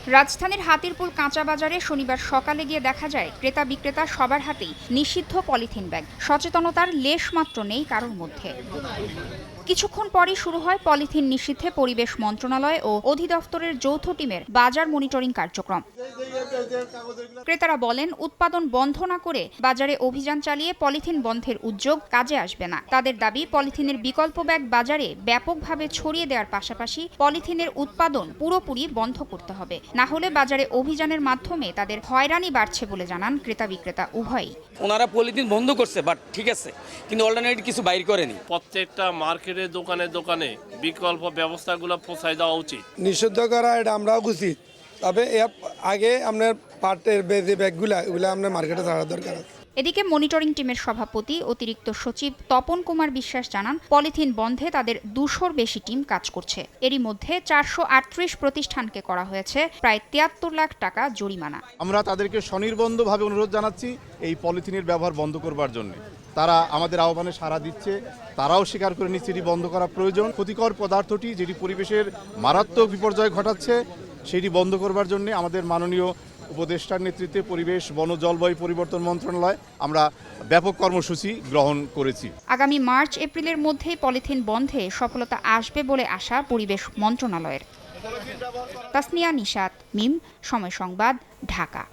রাজধানীর হাতিরপুল কাঁচা বাজারে শনিবার সকালে গিয়ে দেখা যায় ক্রেতা বিক্রেতা সবার হাতেই নিষিদ্ধ পলিথিন ব্যাগ। সচেতনতার লেশমাত্র নেই কারোর মধ্যে। কিছুক্ষণ পরই শুরু হয় পলিথিন নিষিদ্ধে পরিবেশ মন্ত্রণালয় ও অধিদপ্তরের যৌথ টিমের বাজার মনিটরিং কার্যক্রম। ক্রেতারা বলেন, উৎপাদন বন্ধ না করে বাজারে অভিযান চালিয়ে পলিথিন বন্ধের উদ্যোগ কাজে আসবে না। তাদের দাবি, পলিথিনের বিকল্প ব্যাগ বাজারে ব্যাপকভাবে ছড়িয়ে দেওয়ার পাশাপাশি পলিথিনের উৎপাদন পুরোপুরি বন্ধ করতে হবে। না হলে বাজারে অভিযানের মাধ্যমে তাদের হয়রানি বাড়ছে বলে জানান ক্রেতা বিক্রেতা উভয়ই। ওনারা পলিথিন বন্ধ করছে, বাট ঠিক আছে, কিন্তু অল্টারনেটিভ কিছু বাইর করেনি। প্রত্যেকটা মার্কেটে দোকানে দোকানে বিকল্প ব্যবস্থাগুলো পৌঁছায় দেওয়া উচিত। নিষিদ্ধ করা এটা আমরাও উচিত, তবে আগে আপনার পাটের যে ব্যাগগুলো ওগুলো আপনার মার্কেটে ছাড়া দরকার আছে। এদিকে মনিটরিং টিমের সভাপতি অতিরিক্ত সচিব তপন কুমার বিশ্বাস জানান, পলিথিন বন্ধে তাদের 200-র বেশি টিম কাজ করছে। এরই মধ্যে 438 প্রতিষ্ঠানকে করা হয়েছে প্রায় 73 লাখ টাকা জরিমানা। আমরা তাদেরকে স্বনির্বন্ধভাবে অনুরোধ জানাচ্ছি এই পলিথিনের ব্যবহার বন্ধ করবার জন্য। তারা আমাদের আহ্বানে সাড়া দিচ্ছে, তারাও স্বীকার করে নিচ্ছে এটি বন্ধ করা প্রয়োজন। ক্ষতিকর পদার্থটি যেটি পরিবেশের মারাত্মক বিপর্যয় ঘটাচ্ছে সেটি বন্ধ করবার জন্য আমাদের মাননীয় উপদেষ্টার নেতৃত্বে পরিবেশ, বন, জলবায়ু পরিবর্তন মন্ত্রণালয় আমরা ব্যাপক কর্মসূচি গ্রহণ করেছি। আগামী মার্চ এপ্রিলের মধ্যেই পলিথিন বন্ধে সফলতা আসবে বলে আশা পরিবেশ মন্ত্রণালয়ের। তাসনিয়া নিশাত, মিম, সময় সংবাদ, ঢাকা।